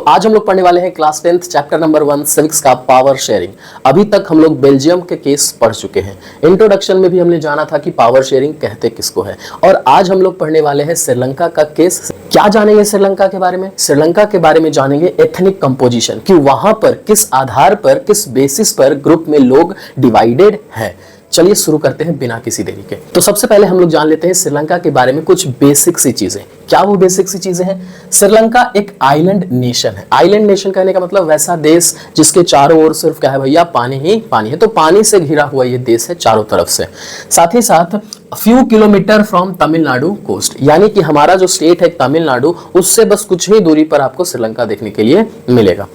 आज हम लोग पढ़ने वाले हैं class 10th chapter number 1 civics का पावर शेयरिंग। अभी तक हम लोग बेल्जियम के केस पढ़ चुके हैं। इंट्रोडक्शन में भी हमने जाना था कि पावर शेयरिंग कहते किसको है, और आज हम लोग पढ़ने वाले हैं श्रीलंका का केस। क्या जानेंगे श्रीलंका के बारे में? श्रीलंका के बारे में जानेंगे एथनिक कंपोजिशन, कि वहां पर किस आधार पर, किस बेसिस पर ग्रुप में लोग डिवाइडेड हैं। चलिए शुरू करते हैं बिना किसी देरी के। तो सबसे पहले हम लोग जान लेते हैं श्रीलंका के बारे में कुछ बेसिक सी चीजें। क्या वो बेसिक सी चीजें हैं? श्रीलंका एक आइलैंड नेशन है। आइलैंड नेशन कहने का मतलब वैसा देश जिसके चारों ओर सिर्फ क्या है भैया, पानी ही पानी है। तो पानी से घिरा हुआ ये देश है चारों तरफ से। साथ ही साथ few kilometre from Tamil Nadu coast, यानी कि हमारा जो स्टेट है तमिलनाडु, उससे बस कुछ ही दूरी पर आपको श्रीलंका देखने के लिए मिलेगा।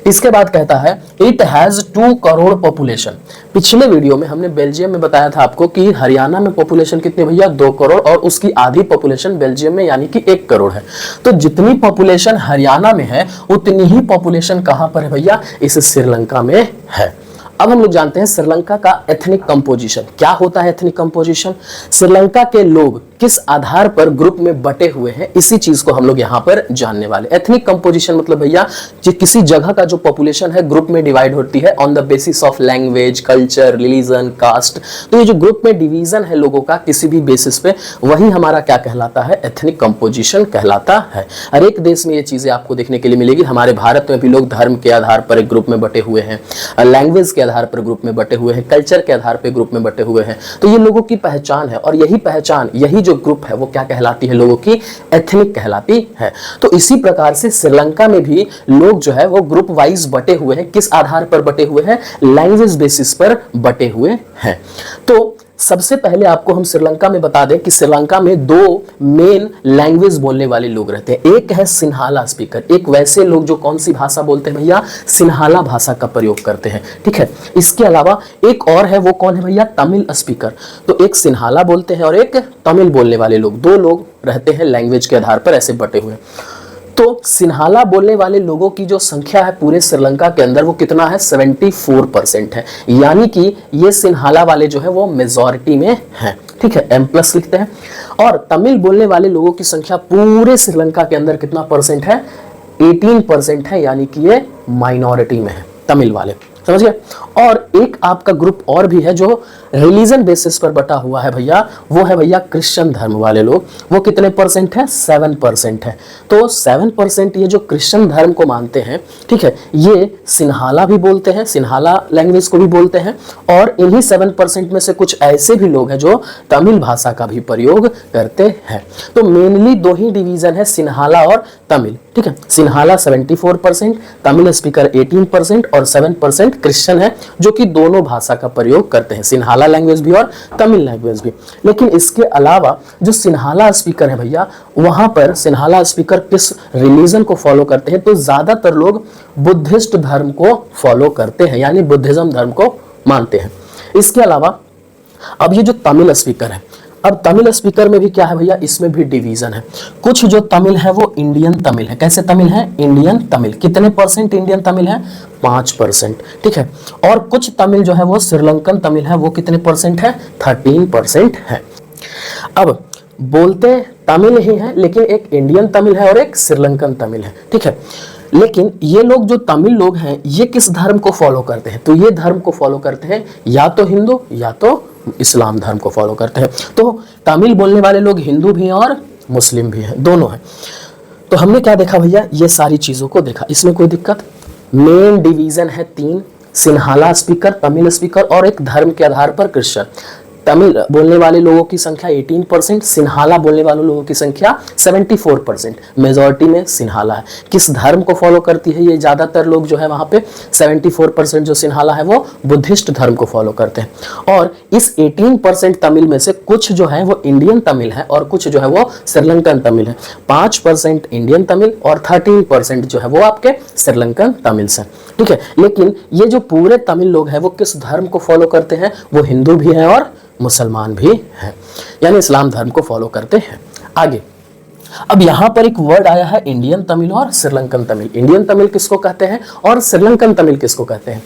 इसके बाद कहता है इट हैज 2 करोड़ पॉपुलेशन। पिछले वीडियो में हमने बेल्जियम में बताया था आपको कि हरियाणा में पॉपुलेशन कितनी भैया, 2 करोड़, और उसकी आधी पॉपुलेशन बेल्जियम में यानी कि 1 करोड़ है। तो जितनी पॉपुलेशन हरियाणा में है उतनी ही पॉपुलेशन कहां पर है भैया, इस श्रीलंका में है। अब हम लोग जानते हैं श्रीलंका का एथनिक कंपोजिशन। क्या होता है एथनिक कंपोजिशन? श्रीलंका के लोग किस आधार पर ग्रुप में बटे हुए हैं, इसी चीज को हम लोग यहाँ पर जानने वाले। एथनिक कंपोजिशन मतलब भैया किसी जगह का जो पॉपुलेशन है ग्रुप में डिवाइड होती है on the basis of language, culture, religion, caste. तो ये जो ग्रुप में डिवीजन है लोगों का किसी भी बेसिस पे, वही हमारा क्या कहलाता है, एथनिक कंपोजिशन कहलाता है। हर एक देश में ये चीजें आपको देखने के लिए मिलेगी। हमारे भारत में भी लोग धर्म के आधार पर एक ग्रुप में बटे हुए हैं, लैंग्वेज के आधार पर ग्रुप में बटे हुए हैं, कल्चर के आधार पर ग्रुप में बटे हुए हैं। तो ये लोगों की पहचान है, और यही पहचान, यही जो ग्रुप है वो क्या कहलाती है, लोगों की एथनिक कहलाती है। तो इसी प्रकार से श्रीलंका में भी लोग जो है वो ग्रुप वाइज बटे हुए हैं। किस आधार पर बटे हुए हैं? लैंग्वेज बेसिस पर बटे हुए हैं। तो सबसे पहले आपको हम श्रीलंका में बता दें कि श्रीलंका में 2 मेन लैंग्वेज बोलने वाले लोग रहते हैं। एक है सिन्हाला स्पीकर, एक वैसे लोग जो कौन सी भाषा बोलते हैं भैया, सिन्हाला भाषा का प्रयोग करते हैं। ठीक है, इसके अलावा एक और है, वो कौन है भैया, तमिल स्पीकर। तो एक सिन्हाला बोलते हैं और एक तमिल बोलने वाले लोग, 2 लोग रहते हैं लैंग्वेज के आधार पर ऐसे बटे हुए। तो सिन्हाला बोलने वाले लोगों की जो संख्या है पूरे श्रीलंका के अंदर वो कितना है, 74% है। यानी कि ये सिन्हाला वाले जो है वो मेजॉरिटी में है। ठीक है, M+ लिखते हैं। और तमिल बोलने वाले लोगों की संख्या पूरे श्रीलंका के अंदर कितना परसेंट है, 18% है। यानी कि ये माइनॉरिटी में है तमिल वाले, समझ गए। और एक आपका ग्रुप और भी है जो रिलीजन बेसिस पर बटा हुआ है भैया, वो है भैया क्रिश्चियन धर्म वाले लोग। वो कितने परसेंट है, 7% है। तो 7% ये जो क्रिश्चियन धर्म को मानते हैं, ठीक है, ये सिन्हाला भी बोलते हैं, सिन्हाला लैंग्वेज को भी बोलते हैं। और इन्हीं 7% में से कुछ ऐसे भी लोग हैं जो तमिल भाषा का भी प्रयोग करते हैं। तो मेनली 2 ही डिवीजन है, सिन्हाला और तमिल। ठीक है, सिन्हाला 74%, तमिल स्पीकर 18% और 7% क्रिश्चियन है जो कि दोनों भाषा का प्रयोग करते हैं, सिन्हाला लैंग्वेज भी और तमिल लैंग्वेज भी। लेकिन इसके अलावा जो सिन्हाला स्पीकर है भैया, वहां पर सिन्हाला स्पीकर किस रिलीजन को फॉलो करते हैं, तो ज्यादातर लोग बुद्धिस्ट धर्म को फॉलो करते हैं, यानी बुद्धिज्म धर्म को मानते हैं। इसके अलावा अब ये जो तमिल स्पीकर है, अब तमिल स्पीकर में भी क्या है भैया, इसमें भी डिवीजन है। कुछ जो तमिल है वो इंडियन तमिल है। कैसे तमिल है, इंडियन तमिल। कितने परसेंट इंडियन तमिल है, 5%। ठीक है, और कुछ तमिल जो है वो श्रीलंकन तमिल है, वो कितने परसेंट है, 13% है। अब बोलते तमिल ही है, लेकिन एक इंडियन तमिल है और एक श्रीलंकन तमिल है। ठीक है, लेकिन ये लोग जो तमिल लोग हैं ये किस धर्म को फॉलो करते हैं, तो ये धर्म को फॉलो करते हैं या तो हिंदू या तो इस्लाम धर्म को फॉलो करते हैं। तो तमिल बोलने वाले लोग हिंदू भी हैं और मुस्लिम भी हैं, दोनों हैं। तो हमने क्या देखा भैया, ये सारी चीजों को देखा, इसमें कोई दिक्कत। मेन डिवीजन है 3, सिन्हाला स्पीकर, तमिल स्पीकर और एक धर्म के आधार पर क्रिश्चियन। तमिल बोलने वाले लोगों की संख्या 18%, सिन्हाला बोलने वाले लोगों की संख्या 74%। मेजॉरिटी में सिन्हाला है। किस धर्म को फॉलो करती है ये ज्यादातर लोग जो है वहां पे, 74% जो सिन्हाला है वो बुद्धिस्ट धर्म को फॉलो करते हैं। और इस 18% तमिल में से कुछ जो है वो इंडियन तमिल है और कुछ जो है वो श्रीलंकन तमिल है। 5% इंडियन तमिल और 13% जो है वो आपके श्रीलंकन तमिल से। ठीक है, लेकिन ये जो पूरे तमिल लोग हैं वो किस धर्म को फॉलो करते हैं, वो हिंदू भी हैं और मुसलमान भी हैं, यानी इस्लाम धर्म को फॉलो करते हैं। आगे अब यहां पर एक वर्ड आया है इंडियन तमिल और श्रीलंकन तमिल। इंडियन तमिल किसको कहते हैं और श्रीलंकन तमिल किसको कहते हैं?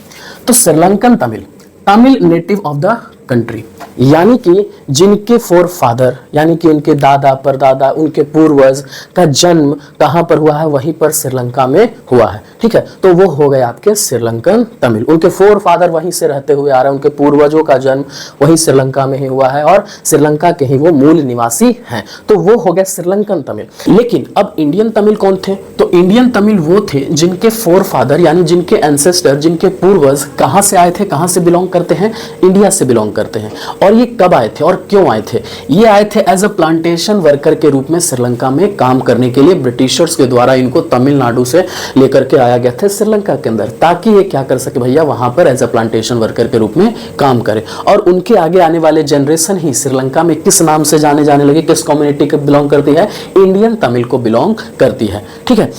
तो Sri Lankan Tamil, Tamil native of the country, यानी कि जिनके फोर फादर यानी कि उनके दादा परदादा उनके पूर्वज का जन्म कहाँ पर हुआ है, वहीं पर श्रीलंका में हुआ है। ठीक है, तो वो हो गए आपके श्रीलंकन तमिल। उनके फोर फादर वहीं से रहते हुए आ रहे हैं, उनके पूर्वजों का जन्म वहीं श्रीलंका में ही हुआ है और श्रीलंका के ही वो मूल निवासी हैं, तो वो हो गए श्रीलंकन तमिल। लेकिन अब इंडियन तमिल कौन थे? तो इंडियन तमिल वो थे जिनके फोर फादर यानी जिनके एंसेस्टर, जिनके पूर्वज कहाँ से आए थे, कहाँ से बिलोंग करते हैं, इंडिया से बिलोंग करते हैं। और ये कब आए थे और क्यों आए थे? ये आए थे एज अ प्लांटेशन वर्कर के रूप में श्रीलंका में काम करने के लिए। ब्रिटिशर्स के द्वारा इनको तमिलनाडु से लेकर के आया गया था श्रीलंका के अंदर, ताकि ये क्या कर सके भैया, वहां पर एज अ प्लांटेशन वर्कर के रूप में काम करे। और उनके आगे आने वाले जनरेशन ही श्रीलंका में किस नाम से जाने लगे, किस कम्युनिटी को बिलोंग करती है, इंडियन तमिल को बिलोंग करती है। ठीक है,